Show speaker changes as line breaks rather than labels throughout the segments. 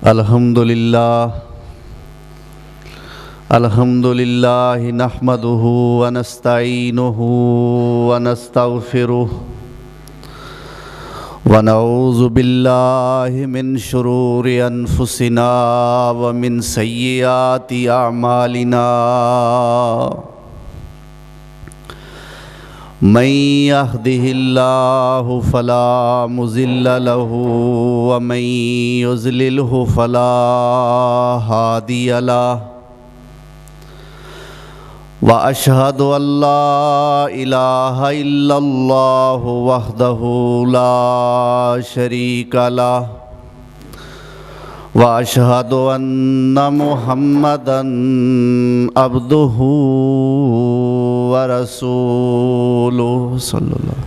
الحمدللہ نحمدہ ونستعینہ ونستغفرہ ونعوذ باللہ من شرور انفسنا ومن سیئات اعمالنا من یہدہ اللہ فلا مضل لہ ومن یضللہ فلا ہادی لہ واشہد ان لا الہ الا اللہ وحدہ لا شریک لہ واشہد ان محمدا عبدہ ورسولہ صلی اللہ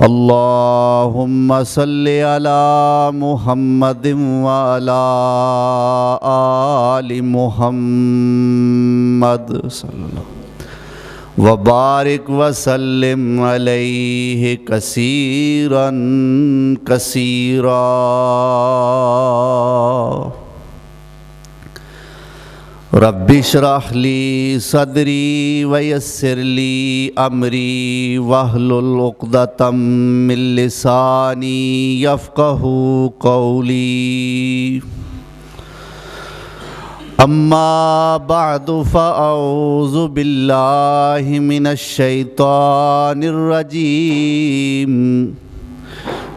اللہم صلی علی محمد وعلی آل محمد صلی اللہ وبارک وسلم علیہ کثیرا کثیرا رب اشرح لی صدری ویسر لی امری واحلل عقدۃ من لسانی یفقہوا قولی اما بعد فاعوذ باللہ من الشیطان الرجیم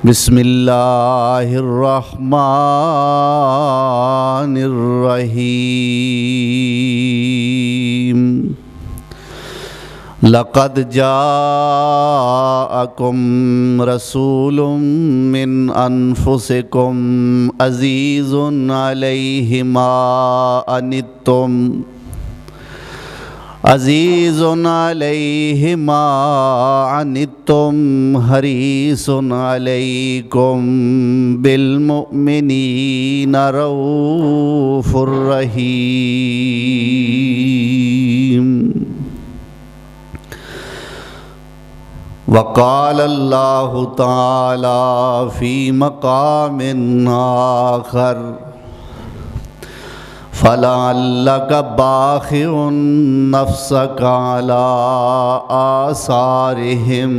بسم اللہ الرحمن الرحیم لقد جاءکم رسول من انفسکم عزیز علیہ ما عنتم عزیز علیہ ما عنتم حریص علیکم بالمؤمنین رؤوف رحیم وقال اللہ تعالی فی مقام آخر فَلَعَلَّكَ بَاخِعٌ نَفْسَكَ عَلَىٰ آثَارِهِمْ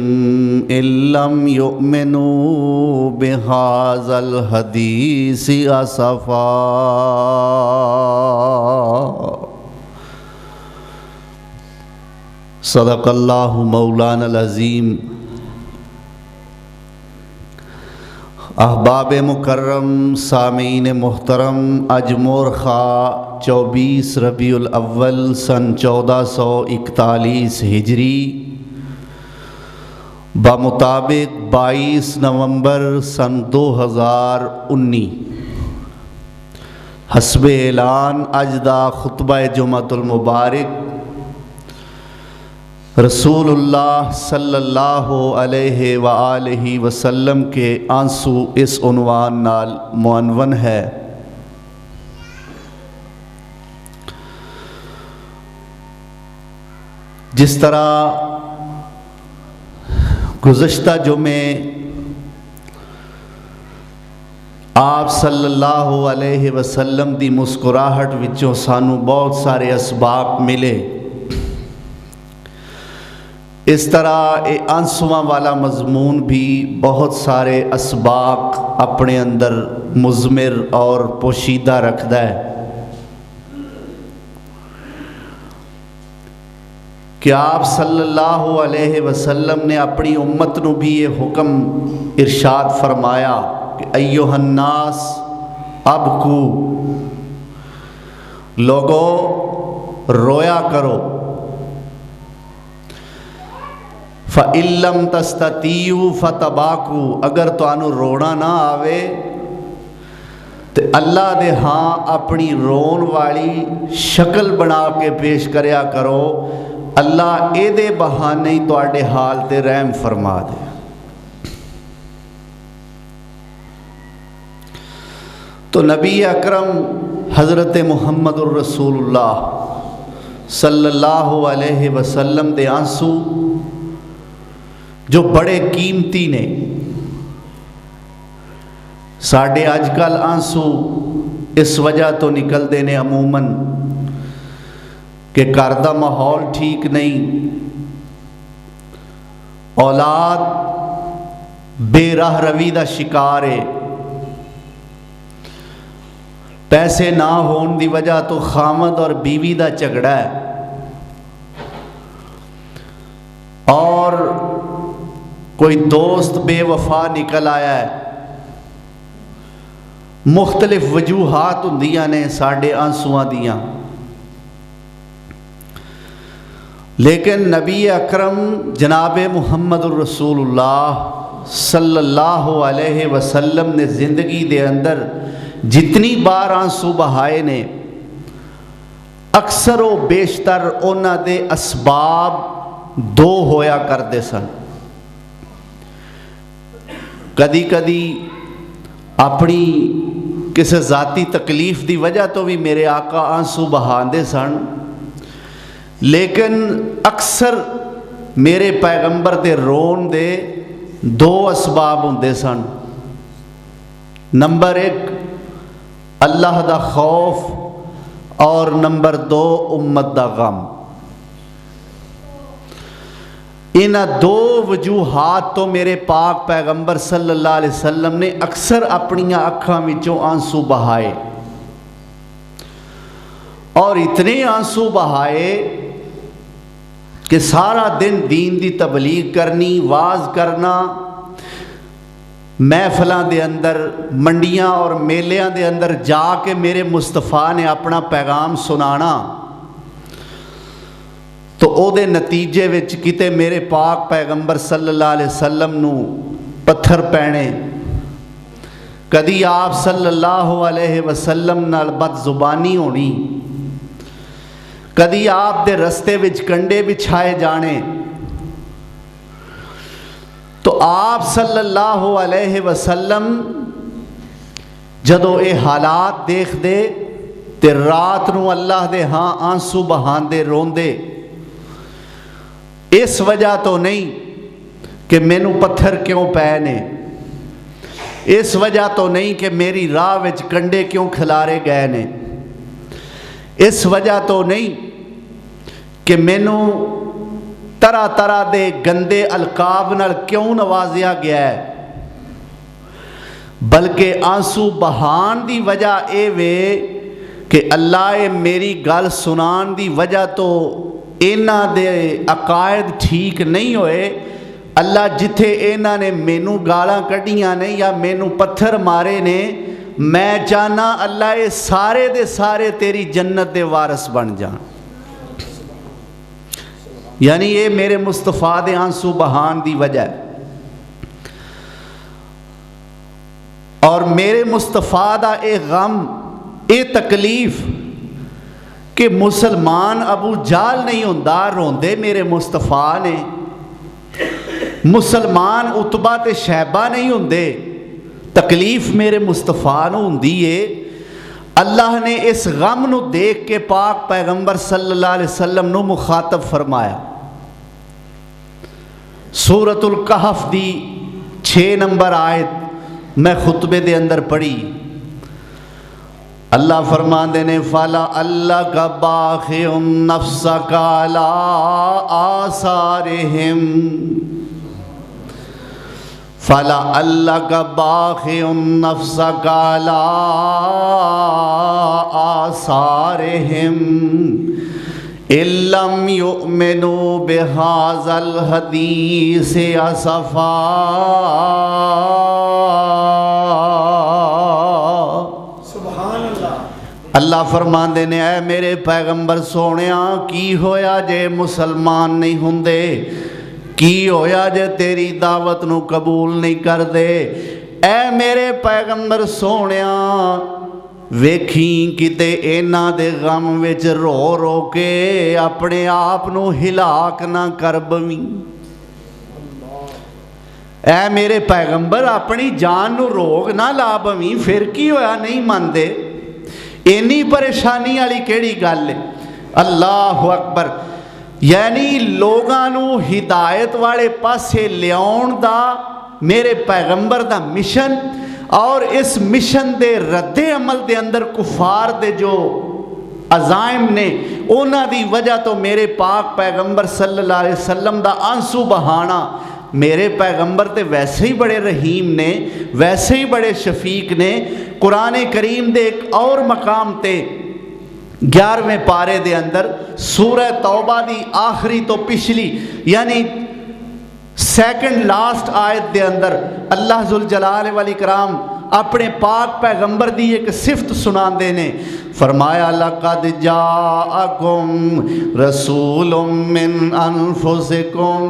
إِن لَّمْ يُؤْمِنُوا بِهَٰذَا الْحَدِيثِ أَسَفًا صدق اللہ مولانا العظیم۔ احباب مکرم، سامعین محترم، اج مورخہ 24 ربیع الاول سن 1441 ہجری بمطابق 22 نومبر سن 2019 حسب اعلان اجدا خطبہ جمعۃ المبارک رسول اللہ صلی اللہ علیہ وآلہ وسلم کے آنسو اس عنوان نال معنون ہے۔ جس طرح گزشتہ جمعے آپ صلی اللہ علیہ وسلم دی مسکراہٹ وچوں سانو بہت سارے اسباق ملے، اس طرح اے آنسواں والا مضمون بھی بہت سارے اسباق اپنے اندر مضمر اور پوشیدہ رکھدا ہے کہ آپ صلی اللہ علیہ وسلم نے اپنی امت نو بھی یہ حکم ارشاد فرمایا کہ ایھا الناس ابکو، لوگو رویا کرو، فَإِن لَّمْ تَسْتَطِيعُوا فَتَبَاكُوا، اگر تانوں رونا نہ آوے تو اللہ دے ہاں اپنی رون والی شکل بنا کے پیش کریا کرو، اللہ اے دے بہانے ہی تواڈے حال تے رحم فرما دے۔ تو نبی اکرم حضرت محمد الرسول اللہ صلی اللہ علیہ وسلم دے آنسو جو بڑے قیمتی نے، ساڈے اج کل آنسو اس وجہ تو نکلتے ہیں عموماً کہ گھر دا ماحول ٹھیک نہیں، اولاد بے راہ روی دا شکار ہے، پیسے نہ ہون دی وجہ تو خامد اور بیوی دا جھگڑا ہے، اور کوئی دوست بے وفا نکل آیا ہے۔ مختلف وجوہات ہوندیاں نے ساڈے آنسواں دیاں، لیکن نبی اکرم جناب محمد الرسول اللہ صلی اللہ علیہ وسلم نے زندگی دے اندر جتنی بار آنسو بہائے نے، اکثر و بیشتر انہاں دے اسباب دو ہویا کردے سن۔ کدی کدی اپنی کسی ذاتی تکلیف دی وجہ تو بھی میرے آقا آنسو بہاندے سن، لیکن اکثر میرے پیغمبر دے رون دے دو اسباب ہوندے سن۔ نمبر ایک اللہ دا خوف، اور نمبر دو امت دا غم۔ انہاں دو وجوہات تو میرے پاک پیغمبر صلی اللہ علیہ وسلم نے اکثر اپنی اکھاں وچوں آنسو بہائے، اور اتنے آنسو بہائے کہ سارا دن دین دی تبلیغ کرنی، واز کرنا، محفلاں دے اندر، منڈیاں اور میلیاں دے اندر جا کے میرے مصطفیٰ نے اپنا پیغام سنانا، تو او دے نتیجے وچ کتے میرے پاک پیغمبر صلی اللہ علیہ وسلم نو پتھر پینے، کدی آپ صلی اللہ علیہ وسلم نال بد زبانی ہونی، کدی آپ دے رستے وچ کنڈے بچھائے جانے۔ تو آپ صلی اللہ علیہ وسلم جدو اے حالات دیکھ دے تے رات نو اللہ دے ہاں آنسو بہاندے روندے، اس وجہ تو نہیں کہ مینوں پتھر کیوں پے نے، اس وجہ تو نہیں کہ میری راہ وچ کنڈے کیوں کھلارے گئے نے، اس وجہ تو نہیں کہ مینوں طرح طرح دے گندے القاب نال کیوں نوازیا گیا ہے، بلکہ آنسو بہان دی وجہ اے وے کہ اللہ میری گل سنان دی وجہ تو اینا دے عقائد ٹھیک نہیں ہوئے، اللہ جتھے اینا نے مینوں گالاں کڈیاں نے یا مینوں پتھر مارے نے، میں چاہنا اللہ اے سارے دے سارے تیری جنت دے وارث بن جان۔ یعنی یہ میرے مصطفیٰ دے آنسو بہان دی وجہ ہے، اور میرے مصطفیٰ دا اے غم، اے تکلیف کہ مسلمان ابو جال نہیں ہوندا، روندے میرے مصطفیٰ نے، مسلمان عتبہ تے شیبہ نہیں ہوندے، تکلیف میرے مصطفیٰ نو ہوندی ہے۔ اللہ نے اس غم نو دیکھ کے پاک پیغمبر صلی اللہ علیہ وسلم نو مخاطب فرمایا۔ سورۃ الکہف دی 6 نمبر آیت میں خطبے دے اندر پڑھی، اللہ فرماندے نے فَلَعَلَّكَ بَاخِعٌ نَفْسَكَ عَلَىٰ آثَارِهِمْ فَلَعَلَّكَ بَاخِعٌ نَفْسَكَ عَلَىٰ آثَارِهِمْ إِن لَّمْ يُؤْمِنُوا بِهَٰذَا الْحَدِيثِ أَسَفًا۔ اللہ فرماندے نے اے میرے پیغمبر سونیا، کی ہویا جے مسلمان نہیں ہوندے، کی ہویا جے تیری دعوت نو قبول نہیں کر دے، اے میرے پیغمبر سونیا ویکھیں کتے اینا دے غم وچ رو رو کے اپنے آپ نو ہلاک نہ کر بویں۔ اے میرے پیغمبر اپنی جان نو روگ نہ لا بویں، پھر کی ہویا نہیں ماندے، اینی پریشانی والی کیڑی گل ہے۔ اللہ اکبر، یعنی لوگاں نو ہدایت والے پاسے لیاؤن دا میرے پیغمبر دا مشن اور اس مشن دے رد عمل دے اندر کفار دے جو عزائم نے اونا دی وجہ تو میرے پاک پیغمبر صلی اللہ علیہ وسلم دا آنسو بہانا. میرے پیغمبر تے ویسے ہی بڑے رحیم نے, ویسے ہی بڑے شفیق نے. قرآن کریم دے ایک اور مقام تے 11ویں پارے دے اندر سورہ توبہ دی آخری تو پچھلی یعنی سیکنڈ لاسٹ آیت دے اندر اللہ ذوالجلال والاکرام اپنے پاک پیغمبر دی ایک صفت سنان دینے. فرمایا لَقَدْ جَاءَكُمْ رَسُولٌ مِّنْ أَنفُسِكُمْ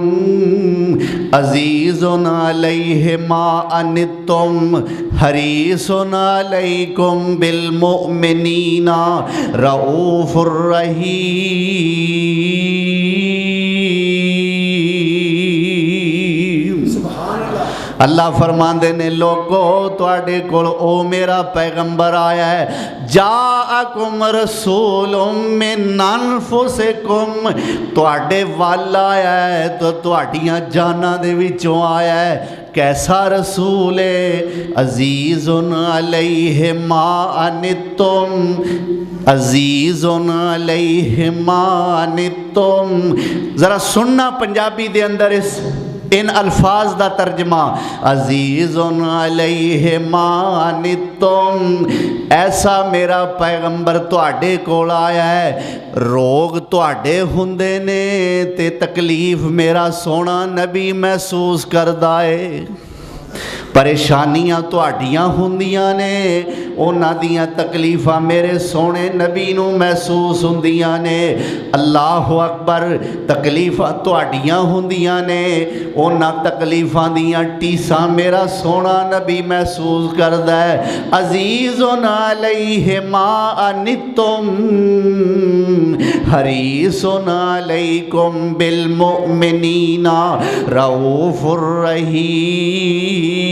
عَزِيزٌ عَلَيْهِ مَا عَنِتُّمْ حَرِيصٌ عَلَيْكُمْ بِالْمُؤْمِنِينَ رَءُوفٌ رَحِيمٌ. اللہ فرماندے نے لوگو تواڈے کول او میرا پیغمبر آیا ہے. جاءکم رسول من انفسکم, تواڈے وال آیا ہے تو تواڈیاں جاناں دے وچوں آیا ہے. کیسا رسول ہے؟ عزیز علیہ ما عنتم, عزیز علیہ ما عنتم. ذرا سننا پنجابی دے اندر اس ان الفاظ دا ترجمہ, عزیز علیہ ما عنتم. ایسا میرا پیغمبر تواڈے کول آیا ہے, روگ تواڈے ہوندے نے تے تکلیف میرا سونا نبی محسوس کردا ہے. پریشانیاں تواڈیاں ہوندیاں نے, اونا دیاں تکلیفاں میرے سونے نبی نو محسوس ہوندیاں نے. اللہ اکبر. تکلیفاں تواڈیاں ہوندیاں نے, اونا تکلیفاں دیاں ٹیساں میرا سونا نبی محسوس کردا ہے. عزیز علیہ ما عنتم حریص علیکم بالمؤمنین رؤوف رحیم.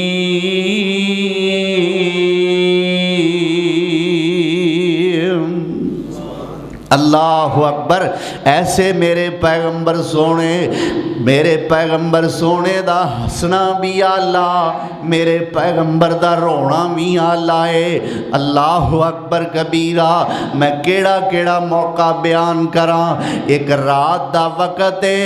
اللہ اکبر. ایسے میرے پیغمبر سونے, میرے پیغمبر سونے دا ہسنا بھی آلہ, میرے پیغمبر دا رونا بھی آلہ ہے. اللہ اکبر کبیرہ. میں کیڑا کیڑا موقع بیان کراں. ایک رات دا وقت ہے,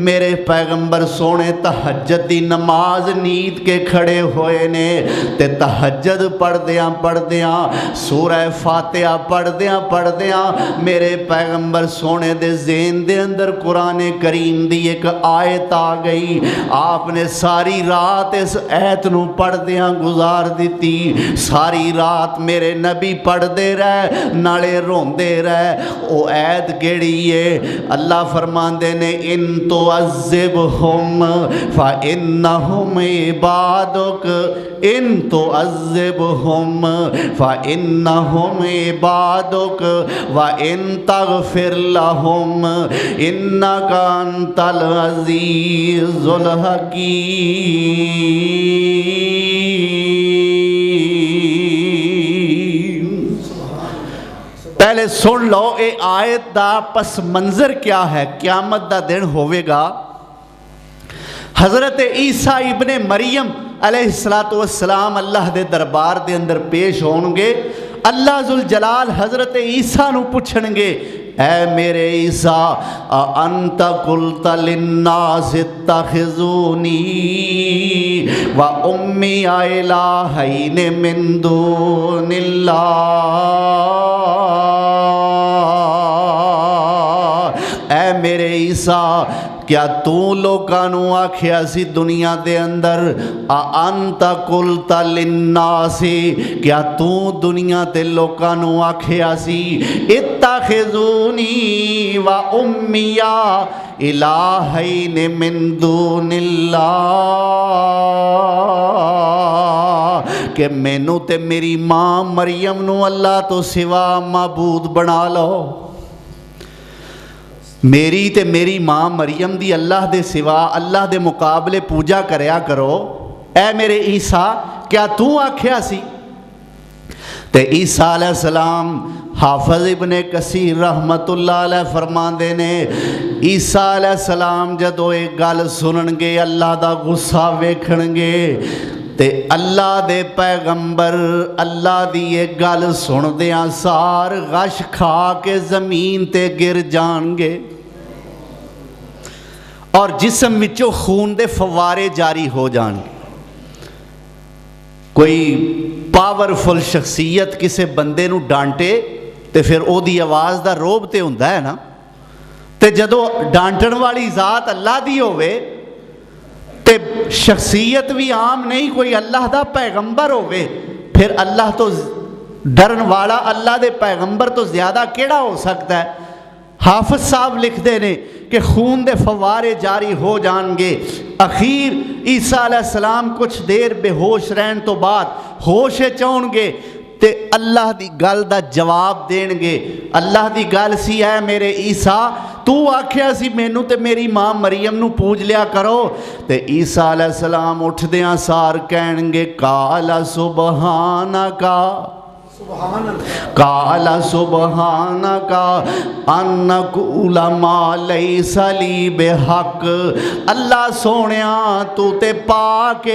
میرے پیغمبر سونے تہجد دی نماز نیند کے کھڑے ہوئے نے تے تہجد پڑھ دیاں سورہ فاتحہ پڑھ دیاں میرے پیغمبر سونے دے ذہن دے اندر قرآن کریم دی ایک آیت آ گئی. آپ نے ساری رات اس آیت نو پڑھ دیاں گزار دیتی. ساری رات میرے نبی پڑھ دے رہے نالے روندے رہے. او آیت کیڑی ہے؟ اللہ فرماندے نے ان تعذبہم فإنہم عبادک, ان تعذبہم فإنہم عبادک وإن تغفر لهم انك انت العزيز الحكيم. پہلے سن لو اے آیت دا پس منظر کیا ہے. قیامت دا دن ہوئے گا, حضرت عیسیٰ ابن مریم علیہ السلام اللہ دے دربار دے اندر پیش ہونگے. اللہ ذوالجلال حضرت عیسیٰ نو پوچھنگے, اے میرے عیسیٰ انت قلت للناس اتخذونی و امی الہین من دون اللہ. اے میرے عیسیٰ کیا تو لوکانو آکھیا سی دنیا دے اندر انت قلت للناس, کیا تو دنیا تے لوکانو آکھیا سی اتخذونی و امی الہین من دون اللہ, کہ مینوں تے میری ماں مریم نو اللہ تو سوا معبود بنا لو. میری تے میری ماں مریم دی اللہ دے سوا اللہ دے مقابلے پوجا کریا کرو. اے میرے عیسیٰ کیا تو آکھیا سی؟ تے عیسیٰ علیہ السلام حافظ ابن کثیر رحمت اللہ علیہ فرماندے نے عیسیٰ علیہ السلام جدو ایک گل سنن گے اللہ دا غصہ ویکھن گے تے اللہ دے پیغمبر اللہ دی ایک گل سندیاں سار غش کھا کے زمین تے گر جان گے اور جسم وچوں خون دے فوارے جاری ہو جان گے۔ کوئی پاورفل شخصیت کسے بندے نو ڈانٹے تے پھر او دی آواز دا روب تے ہوندا ہے نا، تے جدو ڈانٹن والی ذات اللہ دی ہوئے تے شخصیت بھی عام نہیں، کوئی اللہ دا پیغمبر ہوئے، پھر اللہ تو ڈرن والا اللہ دے پیغمبر تو زیادہ کیڑا ہو سکتا ہے؟ حافظ صاحب لکھ دے نے کہ خون دے فوارے جاری ہو جان گے۔ اخیر عیسیٰ علیہ السلام کچھ دیر بے ہوش رہن تو بعد ہوش چون گے تے اللہ دی گل دا جواب دین گے۔ اللہ دی گل سی ہے میرے عیسیٰ تو آکھیا سی مینوں تے میری ماں مریم نو پوج لیا کرو، تے عیسیٰ علیہ السلام اٹھ دیاں سار کہن گے قال سبحانکا قال سبحانک ان اقول ما لیس لی بحق، اللہ سونیاں تو تے پاک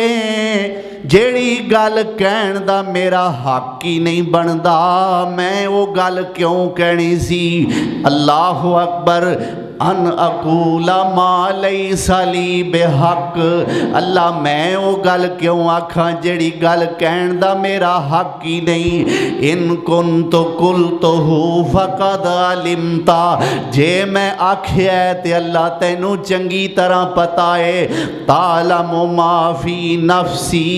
جیڑی گل کہن دا میرا حق ہی نہیں بندا، میں وہ گل کیوں کہنی سی؟ اللہ اکبر ان اقول ما لیس لی بحق، اللہ میں وہ گل کیوں آکھاں جیڑی گل کہن دا میرا حق ہی نہیں۔ ان کنت قلتہ فقد علمتا، جے میں آکھیا ہے تے اللہ تینوں چنگی طرح پتہ ہے، تعلم ما فی نفسی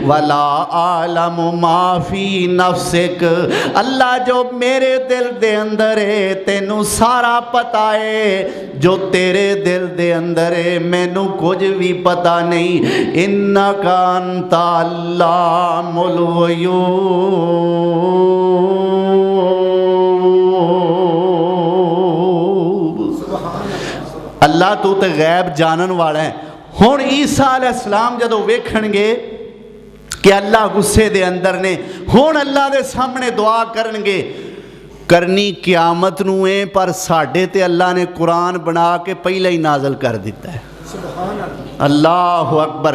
ولا اعلم ما فی نفسک، اللہ جو میرے دل دے اندر ہے تینوں سارا پتہ ہے، جو تیرے دل دے اندر ہے مینوں کچھ بھی پتہ نہیں۔ انک انت علام الغیوب، اللہ تو تے غیب جانن والا ہے۔ ہن عیسیٰ علیہ السلام جدو ویکھن گے کہ اللہ غصے دے اندر نے، ہن اللہ دے سامنے دعا کرن گے، کرنی قیامت نو ہے پر ساڈے تے اللہ نے قرآن بنا کے پہلے ہی نازل کر دیتا ہے۔ اللہ اکبر،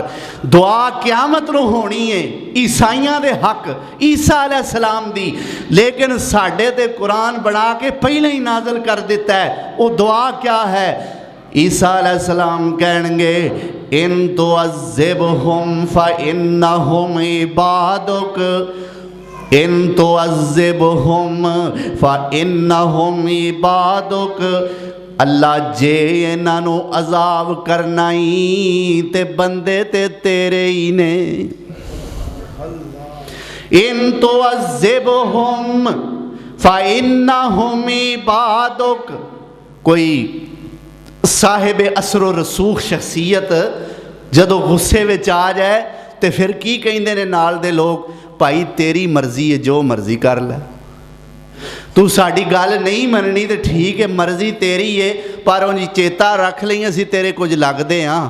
دعا قیامت نو ہونی ہے عیسائیاں دے حق عیسیٰ علیہ السلام دی، لیکن ساڈے تے قرآن بنا کے پہلے ہی نازل کر دیتا ہے۔ وہ دعا کیا ہے؟ عیسیٰ علیہ السلام کہیں گے ان تعذبہم فإنہم عبادک، ان تعذبہم فإنہم عبادک، اللہ جے انہاں نو عذاب کرنا ہی تے بندے تے تیرے ہی نے۔ ان تعذبہم فإنہم عبادک، کوئی صاحب اثر و رسوخ شخصیت جدو غصے وچ آ جائے تے پھر کی کہندے نے نال دے لوگ، بھائی تیری مرضی ہے جو مرضی کر لے، تو ساڑی گل نہیں مننی تے ٹھیک ہے مرضی تیری ہے، پر انجی چیتا رکھ لیں اسی تیرے کچھ لگ دے ہاں،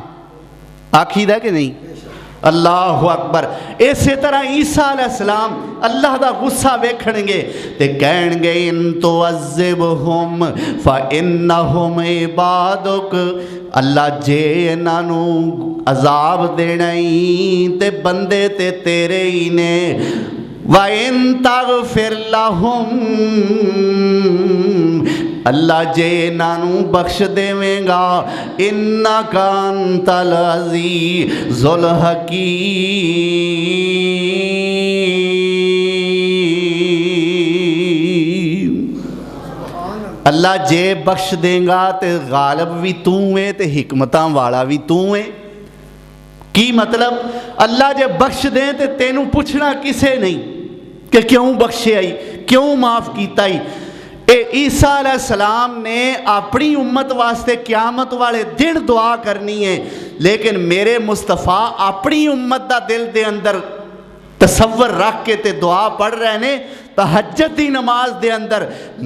آکھی دا کہ نہیں؟ اللہ اکبر۔ اسی طرح عیسیٰ علیہ السلام اللہ دا غصہ ویکھن گے تے کہن گے ان تعذبہم فإنہم عبادک، اللہ جے انہاں نو عذاب دینا ہی تے بندے تے تیرے ہی نے۔ وَإِن تَغْفِرْ لَهُمْ، اللہ جے انہوں بخش دیویں گا، اِنَّكَ أَنْتَ الْعَزِيزُ الْحَكِيمُ، اللہ جے بخش دیں گا تے غالب بھی تو ہے تے حکمتاں والا بھی تو ہے۔ کی مطلب؟ اللہ جے بخش دیں تے تینوں پوچھنا کسے نہیں کہ کیوں بخشے آئی، کیوں معاف کیتا ہی۔ عیسیٰ علیہ السلام نے اپنی امت واسطے قیامت والے دن دعا کرنی ہے، لیکن میرے مصطفیٰ اپنی امت دا دل دے اندر تصور رکھ کے تے دعا پڑھ رہے نے۔ تہجد دی نماز دے اندر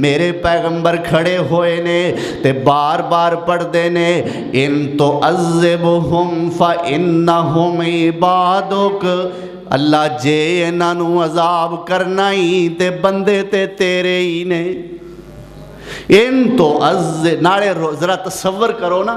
میرے پیغمبر کھڑے ہوئے نے تے بار بار پڑھ دے نے ان تعذبہم فإنہم عبادک، اللہ جے انہاں نو عذاب کرنا ہی تے بندے تے تیرے ہی نے۔ ان تو نالے ذرا تصور کرو نا،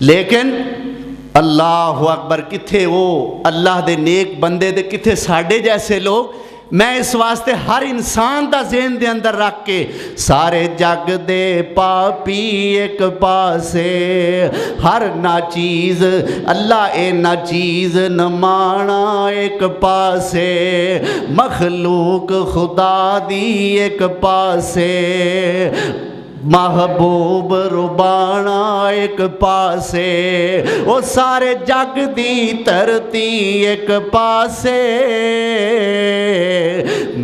لیکن اللہ اکبر کتھے وہ اللہ دے نیک بندے دے کتھے ساڈے جیسے لوگ. میں اس واسطے ہر انسان دا ذہن دے اندر رکھ کے سارے جگ دے پاپی ایک پاسے ہر ناچیز اللہ اے ناچیز نمانا ایک پاسے مخلوق خدا دی ایک پاسے محبوب ربانا ایک پاسے وہ سارے جگ دی دھرتی ایک پاسے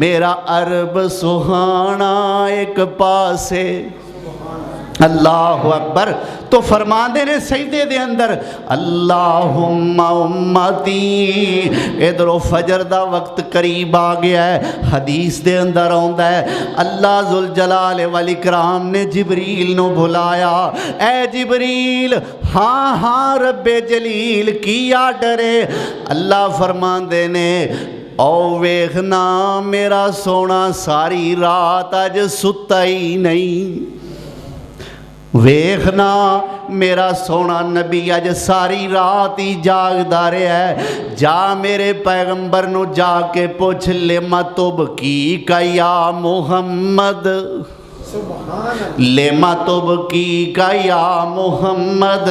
میرا عرب سہانا ایک پاسے. اللہ اکبر. تو فرما دے نے سجدے دے اندر اللہم امتی. ادھرو فجر دا وقت قریب آ گیا ہے. حدیث دے اندر آندا ہے اللہ ذوالجلال والاکرام نے جبریل نو بلایا. اے جبریل ہاں ہاں رب جلیل کی آرڈر ہے. اللہ فرما دے نے او ویخنا میرا سونا ساری رات اج ستا ہی نہیں. ویخنا میرا سونا نبی اج ساری رات ہی جاگدا رہیا ہے. جا میرے پیغمبر نو جا کے پوچھ لما تبکی یا محمد لما تبکی یا محمد.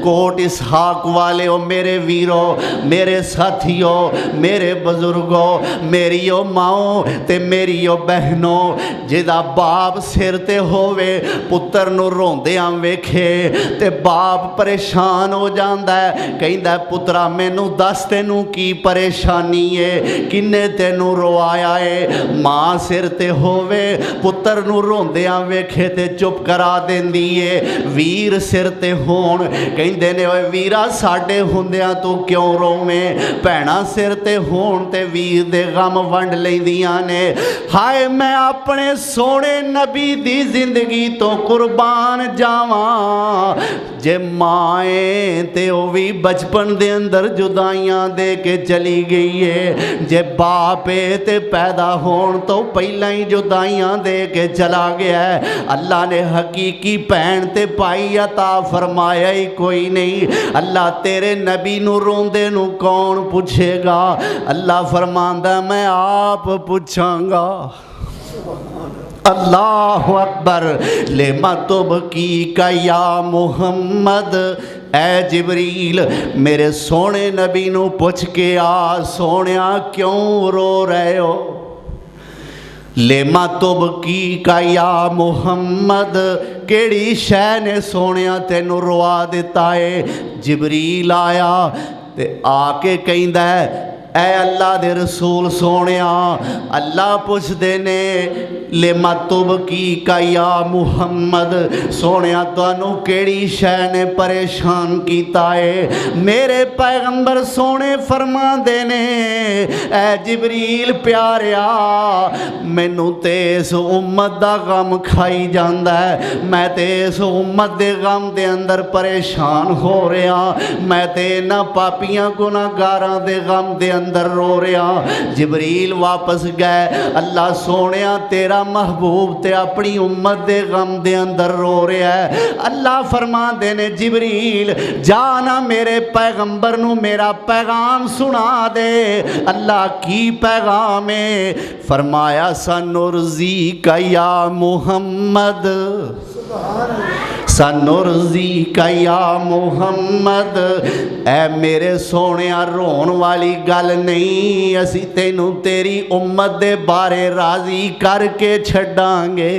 کوٹ اسحاق والے ہو میرے ویرو میرے ساتھیو میرے بزرگو میریو ماؤں تے میریو بہنوں جدا باپ سر تے ہووے پتر نو روندیاں ویکھے تے باپ پریشان ہو جاندا ہے. کہندا ہے پترا مینوں دس تینوں کی پریشانی ہے کنے تینوں روایا ہے. ماں سر تے ہووے پتر نو روندے ویکھے تے چپ کرا دیندی ہے. ویر سر تے ہون کہندے نے اوے ویرا ساڈے ہوندیاں تو کیوں روویں. بھیڑاں سر تے ہون تے ویر دے غم ونڈ لیندیاں نے. ہائے میں اپنے سونے نبی دی زندگی تو قربان جاواں جے مائیں تے او وی بچپن دے اندر جدائیاں دے کے چلی گئی ہے. جے باپے تے پیدا ہون تو پہلا ہی جدائیاں دے کے چلا گیا ہے. اللہ نے حقیقی بہن تے پائی عطا فرمایا ہی کوئی نہیں. اللہ تیرے نبی نو روندے نو کون پوچھے گا. اللہ فرماندا میں آپ پوچھاں گا. اللہ اکبر. لما تبکی یا محمد. اے جبریل میرے سونے نبی نو پوچھ کے آ سونیا کیوں رو رہے ہو. لما تبکی یا محمد. کیڑی شے نے سونیا تینو روا دیتا ہے. جبریل آیا تے آ کے کہندا ہے اے اللہ دے رسول سونیا اللہ پوچھ دے نے لما تبکی یا محمد. سونیا تانوں کیڑی شے نے پریشان کیتا ہے. میرے پیغمبر سونے فرما دے نے اے جبریل پیاریا مینوں تے اس امت دا غم کھائی جاندا ہے. میں تے اس امت دے غم دے اندر پریشان ہو رہا. میں تے نہ پاپیاں گناہگاراں دے غم دے اندر رو رہا. جبریل واپس گئے. اللہ سونیا تیرا محبوب تے اپنی امت دے غم دے اندر رو رہا ہے. اللہ فرما دے نے جبریل جانا میرے پیغمبر نو میرا پیغام سنا دے. اللہ کی پیغام ہے. فرمایا سنرضیک یا محمد سنرضیک یا محمد. اے میرے سونیا رون والی گل نہیں. اسی تینوں تیری امت دے بارے راضی کر کے چھڈاں گے.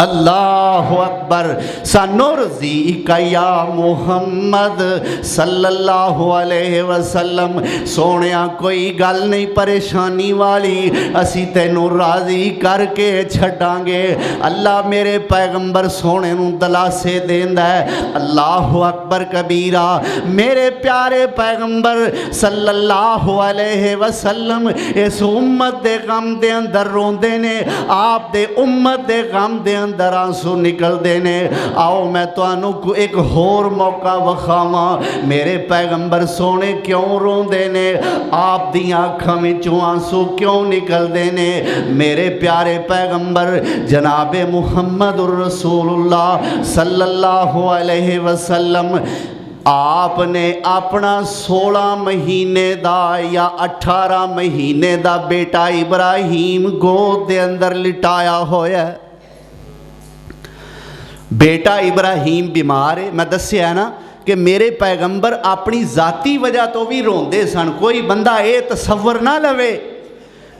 اللہ اکبر. سنرضیک یا محمد صلی اللہ علیہ وسلم. سونیا کوئی گل نہیں پریشانی والی اسی تینوں راضی کر کے چھڈاں گے. اللہ میرے پیغمبر سونے نوں دلاسے دیندا ہے. اللہ اکبر کبیرہ. میرے پیارے پیغمبر صلی اللہ علیہ وسلم اس امت دے غم دے اندر روندے نے. آپ دے امت دے غم دے اندر آنسو نکلدے نے۔ آؤ میں تانوں کو ایک ہور موقع وکھاواں میرے پیغمبر سونے کیوں روندے نے، آپ دیاں اکھاں وچوں آنسو کیوں نکلدے نے۔ میرے پیارے پیغمبر جناب محمد الرسول اللہ صلی اللہ علیہ وسلم آپ نے اپنا 16 مہینے دا یا 18 مہینے دا بیٹا ابراہیم گود دے اندر لٹایا ہویا ہے۔ بیٹا ابراہیم بیمار ہے، میں دسیا ہے نا کہ میرے پیغمبر اپنی ذاتی وجہ تو بھی روندے سن۔ کوئی بندہ اے تصور نہ لوے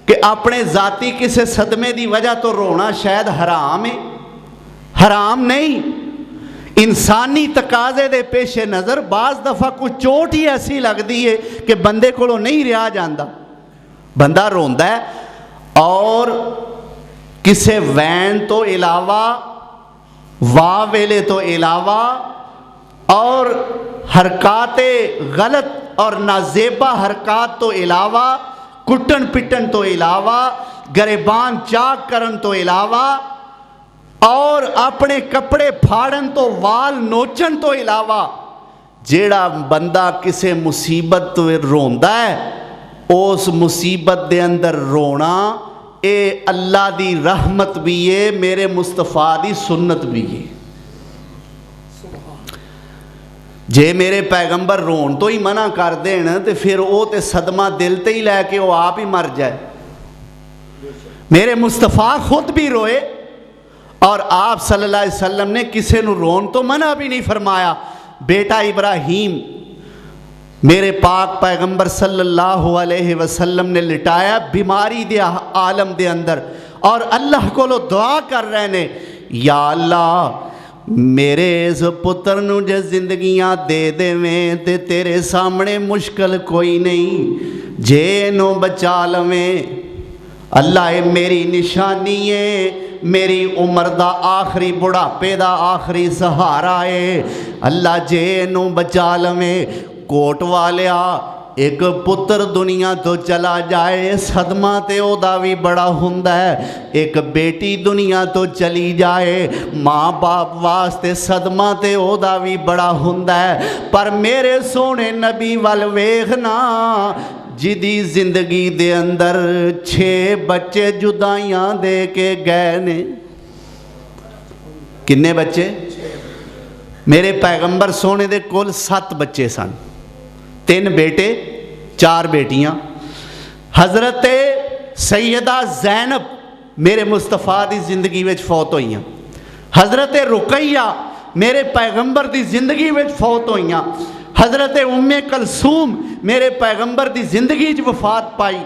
کہ اپنے ذاتی کسے صدمے دی وجہ تو رونا شاید حرام ہے، حرام نہیں۔ انسانی تقاضے دے پیش نظر بعض دفعہ کوئی چوٹ ہی ایسی لگتی ہے کہ بندے کو نہیں رہا جاندہ، بندہ روندا ہے۔ اور کسے وین تو علاوہ، واہ ویلے تو علاوہ، اور حرکات غلط اور نازیبہ حرکات تو علاوہ، کٹن پٹن تو علاوہ، گریبان چاک کرن تو علاوہ، اور اپنے کپڑے پھاڑن تو وال نوچن تو علاوہ جیڑا بندہ کسے مصیبت تو روندا ہے، اس مصیبت دے اندر رونا اے اللہ دی رحمت بھی ہے، میرے مصطفیٰ دی سنت بھی ہے۔ جے میرے پیغمبر رون تو ہی منع کر دین تے پھر او تے صدمہ دل تے ہی لے کے وہ آپ ہی مر جائے۔ میرے مصطفیٰ خود بھی روئے اور آپ صلی اللہ علیہ وسلم نے کسے نو رون تو منع بھی نہیں فرمایا۔ بیٹا ابراہیم میرے پاک پیغمبر صلی اللہ علیہ وسلم نے لٹایا بیماری دے عالم دے اندر، اور اللہ کو لو دعا کر رہے نے، یا اللہ میرے اس پتر نو جے زندگیاں دے دے میں تے تیرے سامنے مشکل کوئی نہیں، جے نو بچا لویں اللہ اے میری نشانی ہے، میری عمر دا آخری بڑھاپے دا آخری سہارا ہے، اللہ جے نو بچا لویں۔ کوٹ والیا ایک پتر دنیا تو چلا جائے صدمہ تے او دا بھی بڑا ہوندا ہے، ایک بیٹی دنیا تو چلی جائے ماں باپ واسطے صدمہ تے او دا بھی بڑا ہوندا ہے، پر میرے سونے نبی وال ویکھنا جدی زندگی دے اندر 6 بچے جدائیاں دے کے گئے نے۔ کنے بچے؟ میرے پیغمبر سونے دے کل 7 بچے سن، 3 بیٹے 4 بیٹیاں۔ حضرت سیدہ زینب میرے مصطفیٰ دی زندگی وچ فوت ہوئیاں، حضرت رقیہ میرے پیغمبر دی زندگی وچ فوت ہوئیاں، حضرت ام کلثوم میرے پیغمبر دی زندگی چ وفات پائی،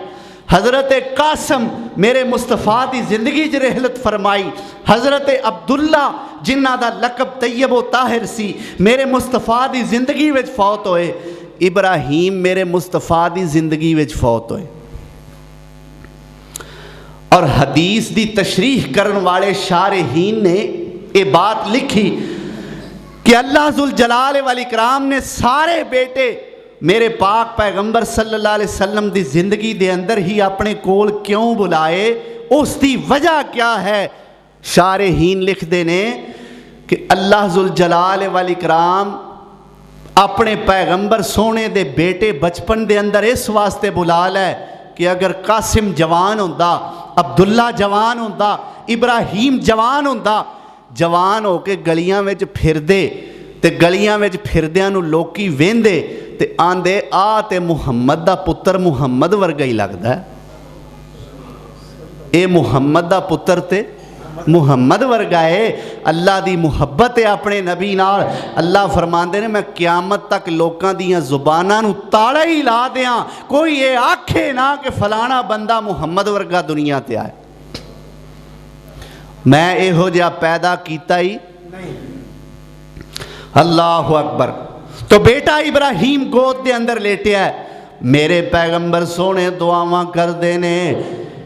حضرت قاسم میرے مصطفیٰ دی زندگی چ رحلت فرمائی، حضرت عبداللہ جنہ دا لقب طیب و طاہر سی میرے مصطفیٰ دی زندگی وچ فوت ہوئے، ابراہیم میرے مصطفیٰ دی زندگی وچ فوت ہوئے۔ اور حدیث دی تشریح کرن والے شارحین نے یہ بات لکھی کہ اللہ ذوالجلال والاکرام نے سارے بیٹے میرے پاک پیغمبر صلی اللہ علیہ وسلم دی زندگی دے اندر ہی اپنے کول کیوں بلائے، اس دی وجہ کیا ہے؟ شارحین لکھ دینے کہ اللہ ذوالجلال والاکرام اپنے پیغمبر سونے دے بیٹے بچپن دے اندر اس واسطے بلا لے کہ اگر قاسم جوان ہوندا، عبداللہ جوان ہوندا، ابراہیم جوان ہوندا، جوان ہو کے گلیاں وچ پھر دے تے گلیاں وچ پھردیاں نو لوکی ویندے تے آندے آ تے محمد دا پتر محمد ورگا ہی لگدا ہے، اے محمد دا پتر تے محمد ورگا ہے۔ اللہ دی محبت ہے اپنے نبی نال، اللہ فرماندے نے میں قیامت تک لوکاں دیاں زباناں نو تالا ہی لا دیاں، کوئی یہ آکھے نہ کہ فلانا بندہ محمد ورگا دنیا تے آئے، میں اے ہو جا پیدا کیتا ہی نہیں۔ اللہ اکبر۔ تو بیٹا ابراہیم گود دے اندر لیٹیا ہے، میرے پیغمبر سونے دعاواں کر دینے،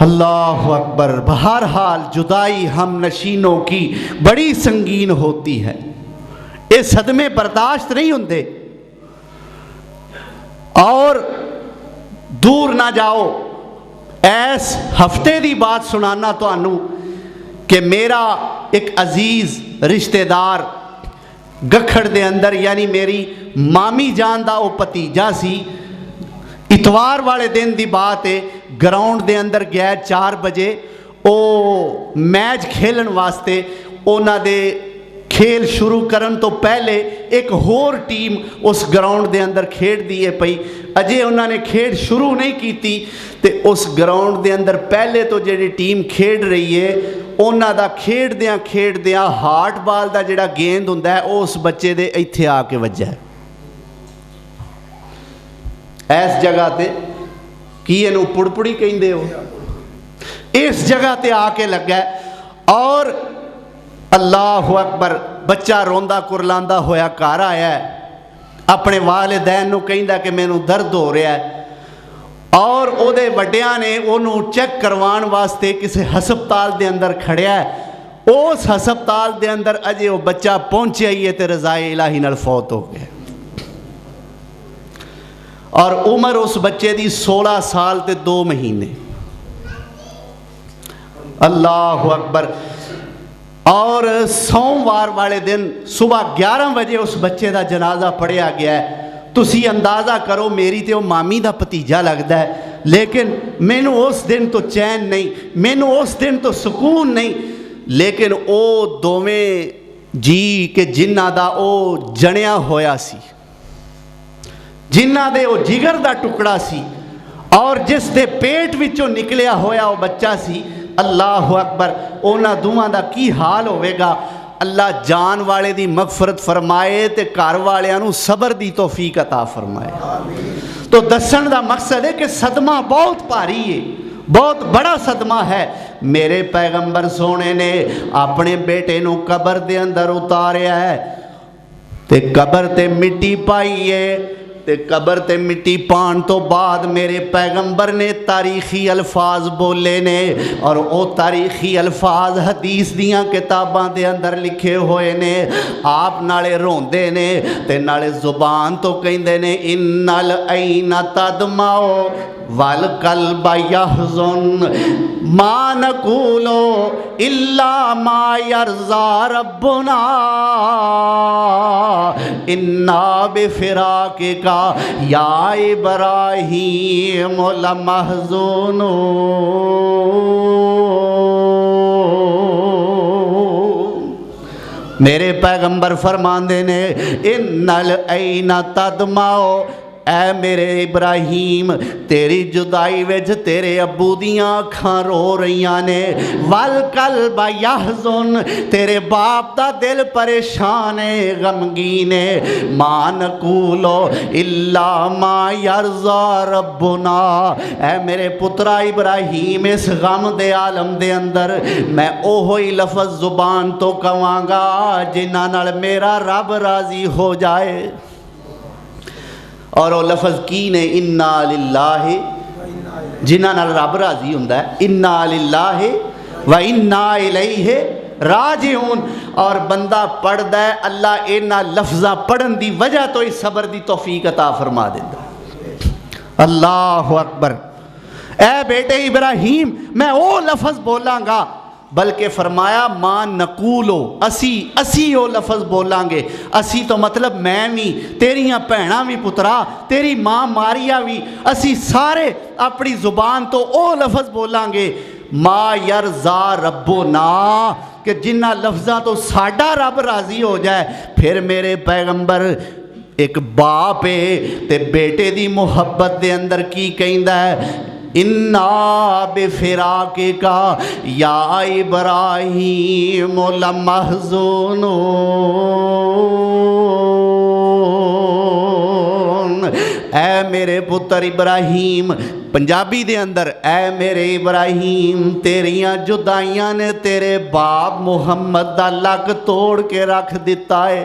اللہ اکبر۔ بہرحال جدائی ہم نشینوں کی بڑی سنگین ہوتی ہے، یہ صدمے برداشت نہیں ہوندے۔ اور دور نہ جاؤ، ایس ہفتے دی بات سنانا تو انو کہ میرا ایک عزیز رشتہ دار گکھڑ دے اندر، یعنی میری مامی جان دا او پتیجا سی، اتوار والے دن دی بات ہے، گراؤنڈ دے اندر گیا 4 بجے او میچ کھیلن واسطے، اونا دے کھیل شروع کرن تو پہلے ایک ہور ٹیم اس گراؤنڈ دے اندر کھیڑ دیئے پئی، اجے انہوں نے کھیڑ شروع نہیں کی تھی تے اس گراؤنڈ دے اندر پہلے تو جڑی ٹیم کھیڑ رہی ہے انہوں دا کھیڑ دیاں ہارٹ بال دا جڑا گیند ہوندا ہے اس بچے دے ایتھے آ کے وجہ ہے، ایس جگہ تے کی انہوں پڑپڑی کہیں دے ہو، اس جگہ تے آ کے لگا ہے۔ اور اللہ اکبر، بچہ روندہ کرلاندہ ہویا گھر آیا ہے، اپنے والدین نو کہیں دا کہ میں نو درد ہو رہا ہے، اور او دے وڈیاں نے انہوں چیک کروان واسطے کسی ہسپتال دے اندر کھڑیا ہے، اس ہسپتال دے اندر اجے وہ بچہ پہنچے ہی ہے تے رضائے الہی نال فوت ہو گئے، اور عمر اس بچے دی 16 سال تے 2 مہینے۔ اللہ اکبر۔ اور سوموار والے دن صبح 11 بجے اس بچے دا جنازہ پڑھیا گیا ہے۔ تسی اندازہ کرو میری تے وہ مامی دا پتیجا لگتا ہے، لیکن میں نو اس دن تو چین نہیں، میں نو اس دن تو سکون نہیں، لیکن او دوویں جی کہ جنہ دا او جنیا ہویا سی، جنہ دے او جگر دا ٹکڑا سی، اور جس دے پیٹ وچوں نکلیا ہویا وہ بچہ سی، اللہ اکبر، اونا دوہاں دا کی حال ہوئے گا۔ اللہ جان والے دی مغفرت فرمائے تے کار والے انو صبر دی توفیق عطا فرمائے۔ تو دسن دا مقصد ہے کہ صدمہ بہت پاری ہے، بہت بڑا صدمہ ہے۔ میرے پیغمبر سونے نے اپنے بیٹے نو قبر دے اندر اتاریا ہے، تے قبر تے مٹی پائی ہے، تے قبر تے مٹی پان تو بعد میرے پیغمبر نے تاریخی الفاظ بولے نے، اور او تاریخی الفاظ حدیث دیاں کتاباں دے اندر لکھے ہوئے نے۔ آپ نالے روندے نے تے نالے زبان تو کہندے نے ان العین تدمع والقلب یحزن ما نقول الا ما یرضی ربنا انا بفراقک یا ابراہیم لمحزونون۔ میرے پیغمبر فرماندے نے ان العین تدمع، اے میرے ابراہیم تیری جدائی وچ تیرے ابو دیاں اکھاں رو رہیاں نے، والقلب یحزن تیرے باپ دا دل پریشان ہے، غمگین ہے، ما نقول الا ما یرضی ربنا۔ اے میرے پترا ابراہیم اس غم دے عالم دے اندر میں اوہی لفظ زبان تو کہاں گا جنہاں نال میرا رب راضی ہو جائے، اور وہ لفظ کی نے انا للہ، جنہاں نال رب راضی ہوندا ہے، انا للہ و انا الیہ راجعون۔ اور بندہ پڑھدا ہے، اللہ اینا لفظاں پڑھن دی وجہ تو اس صبر دی توفیق عطا فرما دیتا۔ اللہ اکبر۔ اے بیٹے ابراہیم میں وہ لفظ بولاں گا، بلکہ فرمایا ما نقولو، اسی وہ لفظ بولاں گے۔ اسی تو مطلب میں بھی، تیریاں بہناں بھی پترا، تیری ماں ماریا بھی، اسی سارے اپنی زبان تو وہ لفظ بولاں گے ما یرضا ربنا، کہ جنہ لفظاں تو ساڈا رب راضی ہو جائے۔ پھر میرے پیغمبر ایک باپ ہے تے بیٹے دی محبت دے اندر کی کہندا ہے، انا بفراقک یا ابراہیم لمحزونون۔ اے میرے پتر ابراہیم، پنجابی دے اندر اے میرے ابراہیم تیریاں جدائیاں نے تیرے باپ محمد دا لک توڑ کے رکھ دیتا ہے،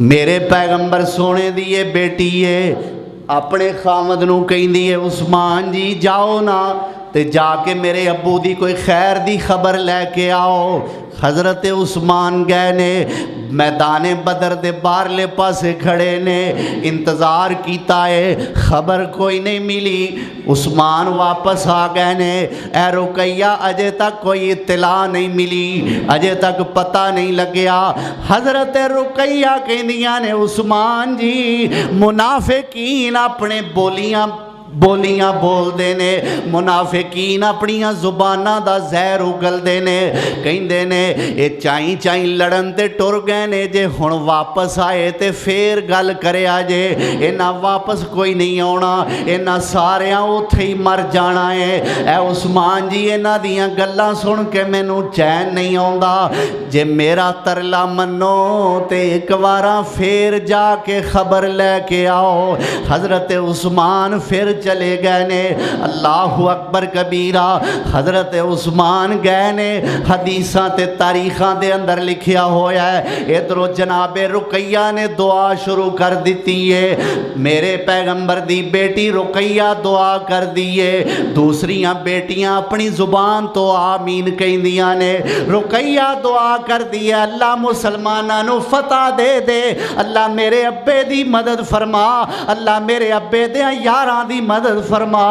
میرے پیغمبر سونے دی یہ بیٹی ہے اپنے خامد نو کہندی ہے عثمان جی جاؤ نا تے جا کے میرے ابو دی کوئی خیر دی خبر لے کے آؤ۔ حضرت عثمان گئے نے میدان بدر دے باہرلے پاسے کھڑے نے انتظار کیتا ہے خبر کوئی نہیں ملی۔ عثمان واپس آ گئے نے اے رقیہ اجے تک کوئی اطلاع نہیں ملی، اجے تک پتہ نہیں لگیا۔ حضرت رقیہ کہندیاں نے عثمان جی منافقین اپنے بولیاں بول دینے، منافقین اپنیاں زباناں دا زہر اگل دینے، کہندے نے اے چائیں لڑن تے ٹر گئے نے جے ہن واپس آئے تے پھر گل کرے آجے، انہاں واپس کوئی نہیں آنا، انہاں ساریاں اتھے ہی مر جانا ہے۔ اے عثمان جی انہاں دیاں گلاں سن کے مینوں چین نہیں آندا، جے میرا ترلا منو تے ایک واراں پھر جا کے خبر لے کے آؤ۔ حضرت عثمان پھر چلے گئے نے، اللہ اکبر کبیرہ۔ حضرت عثمان گئے نے، حدیثاں تے تاریخاں دے اندر لکھیا ہویا ہے، ادھروں جناب رقیہ نے دعا شروع کر دیتی ہے، میرے پیغمبر دی بیٹی رقیہ دعا کر دیئے، دوسریاں بیٹیاں اپنی زبان تو آمین کہندیاں نے، رقیہ دعا کر دیئے اللہ مسلماناں نو فتح دے دے، اللہ میرے ابے دی مدد فرما، اللہ میرے ابے دے یاراں دی مدد فرما۔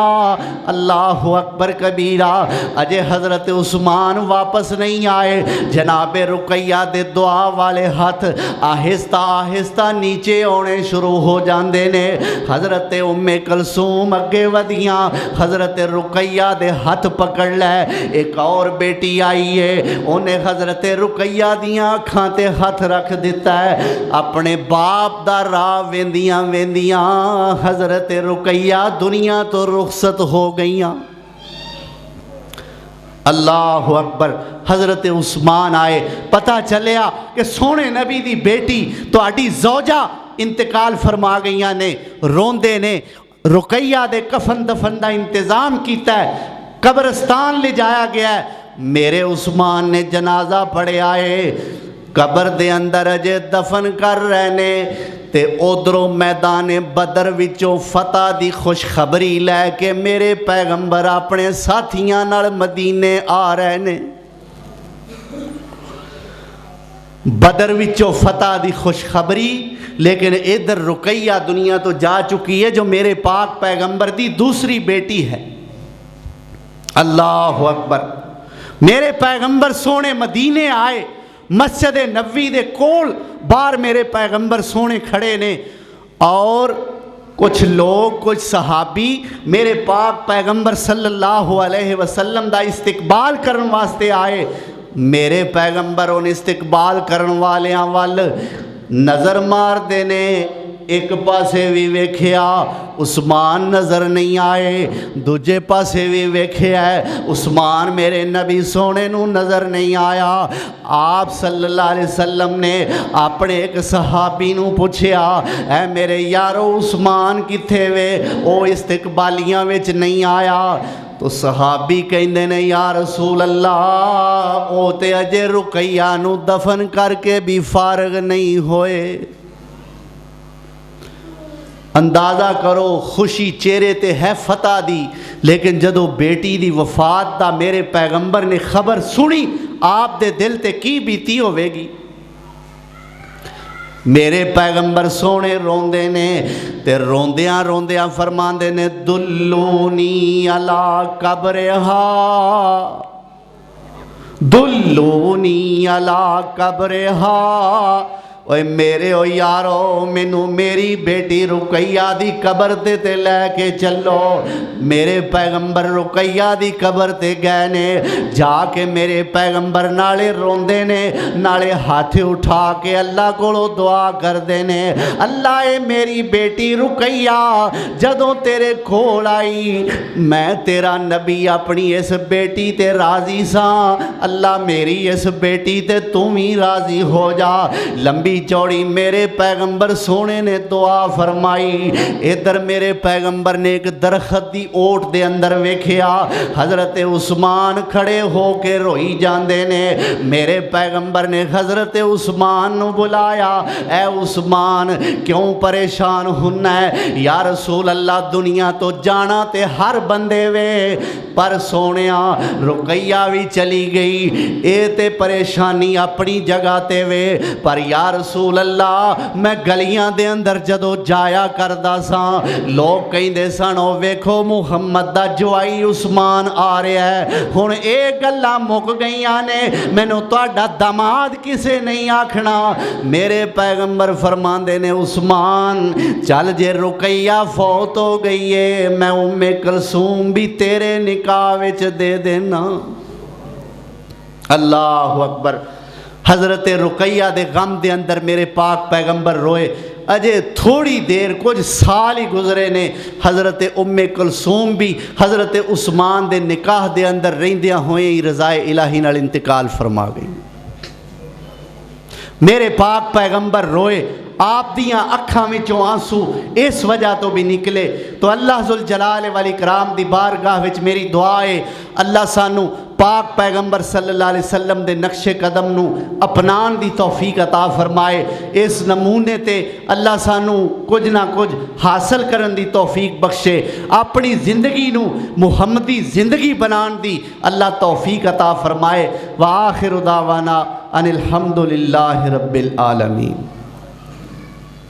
اللہ اکبر کبیرہ۔ اجے حضرت عثمان واپس نہیں آئے، جناب رقیہ دے دعا والے ہاتھ آہستہ آہستہ نیچے آنے شروع ہو جاندے نے۔ حضرت ام کلثوم اگے ودیاں، حضرت رقیہ دے ہاتھ پکڑ لے۔ ایک اور بیٹی آئی ہے، انہیں حضرت رقیہ دیاں اکھاں تے ہاتھ رکھ دیتا ہے، اپنے باپ دا راہ ویندیاں حضرت رقیہ دنیا تو رخصت ہو گئیاں۔ اللہ اکبر۔ حضرت عثمان آئے، پتہ چلیا کہ سونے نبی دی بیٹی تو آڈی زوجہ انتقال فرما گئیاں نے، روندے نے رقیہ دے کفن دفن دا انتظام کیتا ہے، قبرستان لے جایا گیا ہے۔ میرے عثمان نے جنازہ پڑھے آئے، قبر دے اندر اجے دفن کر رہنے تے ادھروں میدان بدر وچوں فتح دی خوشخبری لے کے میرے پیغمبر اپنے ساتھیاں نال مدینے آ رہے نے۔ بدر وچوں فتح دی خوشخبری، لیکن ادھر رقیہ دنیا تو جا چکی ہے جو میرے پاک پیغمبر دی دوسری بیٹی ہے۔ اللہ اکبر۔ میرے پیغمبر سونے مدینے آئے، مسجد نبوی دے کول باہر میرے پیغمبر سونے کھڑے نے، اور کچھ لوگ کچھ صحابی میرے پاک پیغمبر صلی اللہ علیہ وسلم دا استقبال کرن واسطے آئے۔ میرے پیغمبر ان استقبال کرن والیاں وال نظر مار دینے، ایک پاسے بھی ویکھیا عثمان نظر نہیں آئے، دوجے پاسے بھی ویکھیا ہے عثمان میرے نبی سونے نو نظر نہیں آیا۔ آپ صلی اللہ علیہ وسلم نے اپنے ایک صحابی نو پوچھیا، اے میرے یارو عثمان کتھے وے، او استقبالیاں وچ نہیں آیا۔ تو صحابی کہندے نے یا رسول اللہ او تے اجے رقیہ نو دفن کر کے بھی فارغ نہیں ہوئے۔ اندازہ کرو خوشی چہرے تے ہے فتح دی، لیکن جدو بیٹی دی وفات دا میرے پیغمبر نے خبر سنی آپ دے دل تے کی بیتی ہوئے گی۔ میرے پیغمبر سونے روندے نے تے روندیاں فرماندے نے دلونی علی قبرہا، دلونی علی قبرہا۔ اوے میرے او یارو مینوں میری بیٹی رقیہ دی قبر تے لے کے چلو۔ میرے پیغمبر رقیہ دی قبر تے گئے نے، جا کے میرے پیغمبر نالے روندے نے، نالے ہاتھ اٹھا کے اللہ کو دعا کر دینے، اللہ اے میری بیٹی رقیہ جدوں تیرے کھول آئی میں تیرا نبی اپنی اس بیٹی تے راضی ساں، اللہ میری اس بیٹی تے تم ہی راضی ہو جا۔ لمبی لمبی چوڑی میرے پیغمبر سونے نے دعا فرمائی. ادھر میرے پیغمبر نے ایک درخت دی اوٹ دے اندر ویکھیا حضرت عثمان کھڑے ہو کے روئی جاندے نے. میرے پیغمبر نے حضرت عثمان نو بلایا. اے عثمان کیوں پریشان ہونا ہے؟ یا رسول اللہ دنیا تو جانا تے ہر بندے وے پر سونیا رقیہ بھی چلی گئی اے تے پریشانی اپنی جگہ تے وے پر یا رسول اللہ میں گلیاں دے اندر جدو جایا کردہ سا لوگ کہیں دے سنو ویکھو محمد دا جوائی عثمان آ رہا ہے. ہن اے گلاں مک گئیاں نے مینوں تہاڈا داماد کسے نہیں آکھنا. میرے پیغمبر فرماندے نے عثمان چل جے رقیہ فوت ہو گئی ہے میں ام کلثوم بھی تیرے نکاح وچ دے دینا. اللہ اکبر. حضرت رقیہ دے غم دے اندر میرے پاک پیغمبر روئے. اجے تھوڑی دیر کچھ سال ہی گزرے نے حضرت ام کلثوم بھی حضرت عثمان دے نکاح دے اندر رہندیاں ہوئیں ہی رضائے الہی نال انتقال فرما گئی. میرے پاک پیغمبر روئے. آپ دیاں اکھاں وچوں آنسو اس وجہ تو بھی نکلے. تو اللہ ذوالجلال والاکرام دی بارگاہ وچ میری دعا ہے اللہ سانو پاک پیغمبر صلی اللہ علیہ وسلم دے نقش قدم نو اپنان دی توفیق عطا فرمائے. اس نمونے تے اللہ سانو کچھ نہ کچھ حاصل کرن دی توفیق بخشے. اپنی زندگی نو محمدی زندگی بنان دی اللہ توفیق عطا فرمائے. وآخر دعوانا ان الحمدللہ رب العالمین.